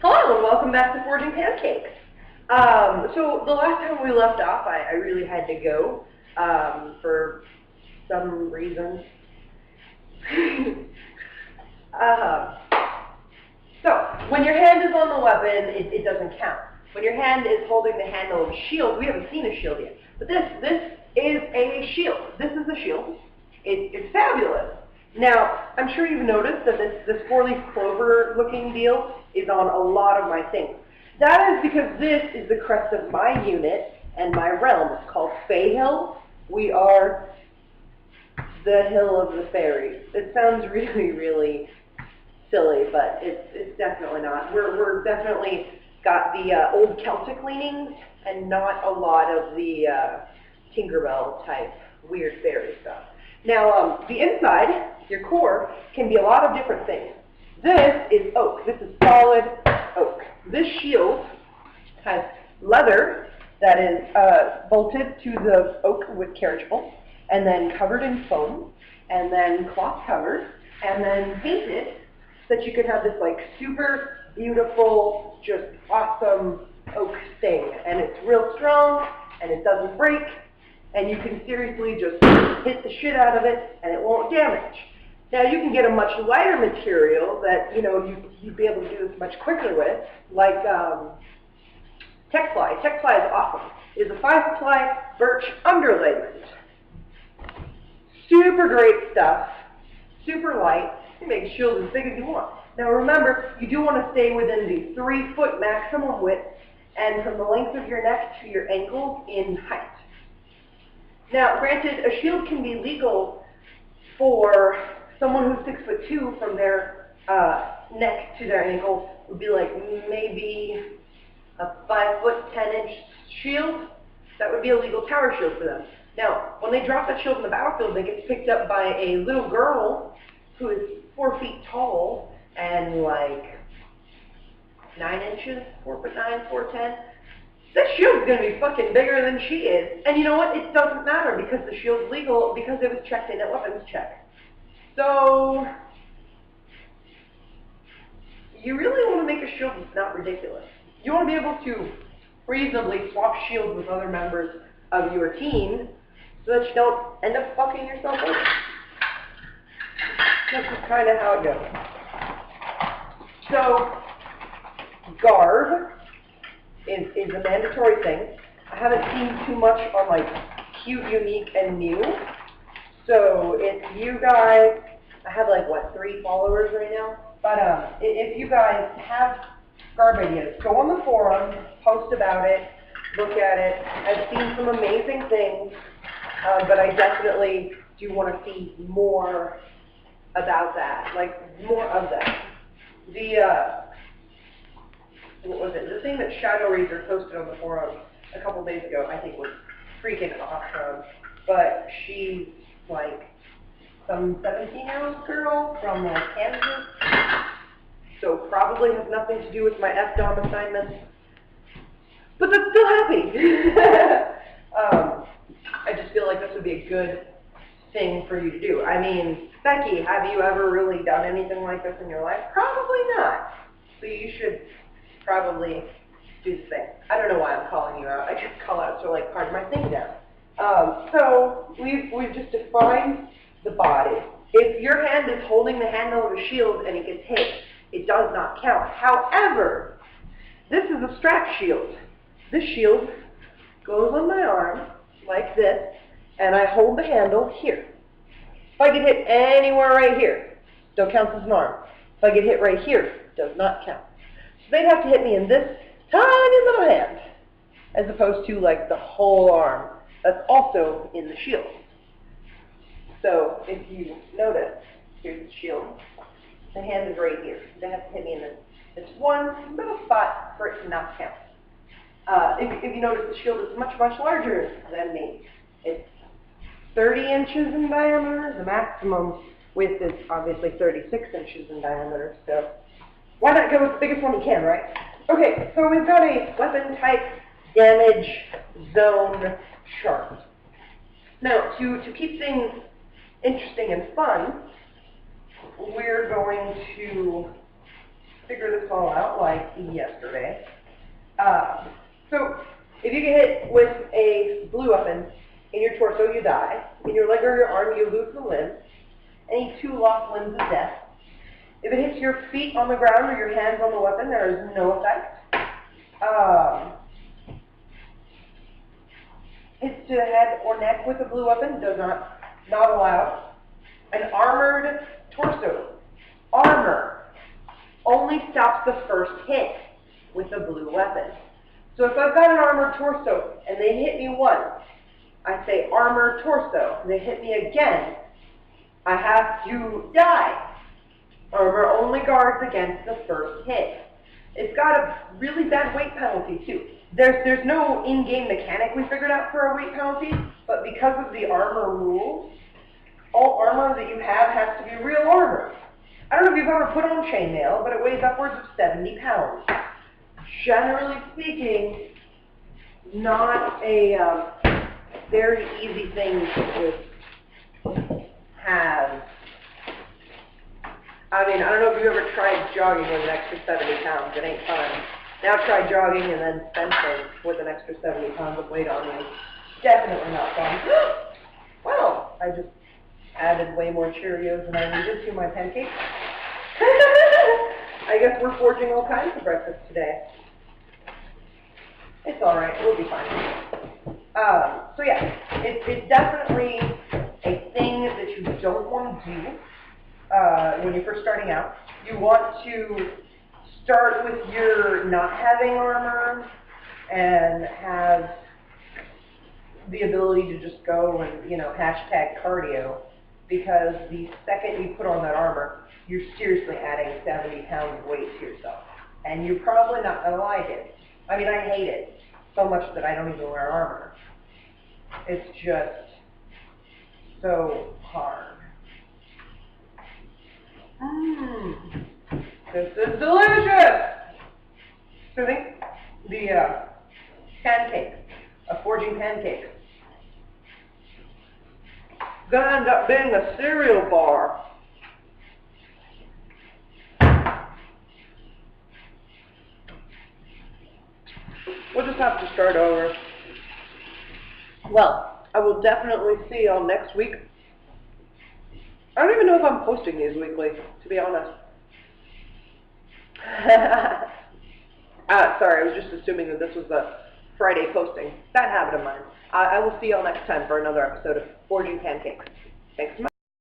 Hello and welcome back to Forging Pancakes. So the last time we left off, I really had to go for some reason. So when your hand is on the weapon, it doesn't count. When your hand is holding the handle of a shield, we haven't seen a shield yet, but this is a shield. This is a shield. It's fabulous. Now, I'm sure you've noticed that this four-leaf clover looking deal is on a lot of my things. That is because this is the crest of my unit and my realm. It's called Fey Hill. We are the hill of the fairies. It sounds really, really silly, but it's definitely not. We're definitely got the old Celtic leanings and not a lot of the Tinkerbell type weird fairy stuff. Now, the inside, your core, can be a lot of different things. This is oak. This is solid oak. This shield has leather that is bolted to the oak with carriage bolts, and then covered in foam, and then cloth covered, and then painted so that you could have this like super beautiful, just awesome oak thing. And it's real strong, and it doesn't break, and you can seriously just hit the shit out of it, and it won't damage. Now you can get a much lighter material that, you know, you'd be able to do this much quicker with, like Texply. Texply is awesome. It is a 5-ply birch underlayment. Super great stuff, super light. You make a shield as big as you want. Now remember, you do want to stay within the 3-foot maximum width, and from the length of your neck to your ankles in height. Now, granted, a shield can be legal for someone who's 6'2" from their neck to their ankles. Would be like maybe a 5'10" shield. That would be a legal tower shield for them. Now, when they drop that shield in the battlefield, they get picked up by a little girl who is 4 feet tall and like 9 inches, 4'9", 4'10". This shield's going to be fucking bigger than she is. And you know what? It doesn't matter because the shield's legal because it was checked in at weapons check. So, you really want to make a shield that's not ridiculous. You want to be able to reasonably swap shields with other members of your team so that you don't end up fucking yourself over. That's just kind of how it goes. So, garb is a mandatory thing. I haven't seen too much on like cute, unique, and new. So if you guys, I have like what, 3 followers right now. But if you guys have garb ideas, go on the forum, post about it, look at it. I've seen some amazing things, but I definitely do want to see more about that, like more of that. What was it? The thing that Shadow Razor posted on the forum a couple days ago, I think was freaking awesome. But she's like some 17-year-old girl from Kansas, so probably has nothing to do with my FDOM assignments. But that's still happy. I just feel like this would be a good thing for you to do. I mean, Becky, have you ever really done anything like this in your life? Probably not. So you should probably do the thing. I don't know why I'm calling you out. I just call outs are like part of my thing now. So we've just defined the body. If your hand is holding the handle of a shield and it gets hit, it does not count. However, this is a strap shield. This shield goes on my arm like this, and I hold the handle here. If I get hit anywhere right here, still counts as an arm. If I get hit right here, does not count. So they'd have to hit me in this tiny little hand, as opposed to like the whole arm that's also in the shield. So if you notice, here's the shield. The hand is right here. They have to hit me in this one little spot for it to not count. If you notice, the shield is much, much larger than me. It's 30 inches in diameter. The maximum width is obviously 36 inches in diameter. So why not go with the biggest one you can, right? Okay, so we've got a weapon type damage zone chart. Now, to keep things interesting and fun, we're going to figure this all out like yesterday. So if you get hit with a blue weapon in your torso, you die. In your leg or your arm, you lose the limb. Any 2 lost limbs is death. If it hits your feet on the ground or your hands on the weapon, there is no effect. Hits to the head or neck with a blue weapon does not allowed. An armored torso. Armor only stops the first hit with a blue weapon. So if I've got an armored torso and they hit me once, I say armored torso. And they hit me again, I have to die. Armor only guards against the first hit. It's got a really bad weight penalty too. There's no in-game mechanic we figured out for a weight penalty, but because of the armor rules, all armor that you have has to be real armor. I don't know if you've ever put on chainmail, but it weighs upwards of 70 pounds. Generally speaking, not a very easy thing to have. I mean, I don't know if you've ever tried jogging with an extra 70 pounds. It ain't fun. Now try jogging and then fencing with an extra 70 pounds of weight on you. Definitely not fun. Well, I just added way more Cheerios than I needed to my pancakes. I guess we're forging all kinds of breakfast today. It's alright, we'll be fine. So yeah, it's definitely a thing that you don't want to do when you're first starting out. You want to start with your not having armor and have the ability to just go and, hashtag cardio, because the second you put on that armor, you're seriously adding 70 pounds of weight to yourself. And you're probably not going to like it. I mean, I hate it so much that I don't even wear armor. It's just so hard. This is delicious! So I think the pancake, a forging pancake, is going to end up being a cereal bar. We'll just have to start over. Well, I will definitely see y'all next week. I don't even know if I'm posting these weekly, to be honest. Sorry, I was just assuming that this was a Friday posting. Bad habit of mine. I will see y'all next time for another episode of Forging Pancakes. Thanks so much.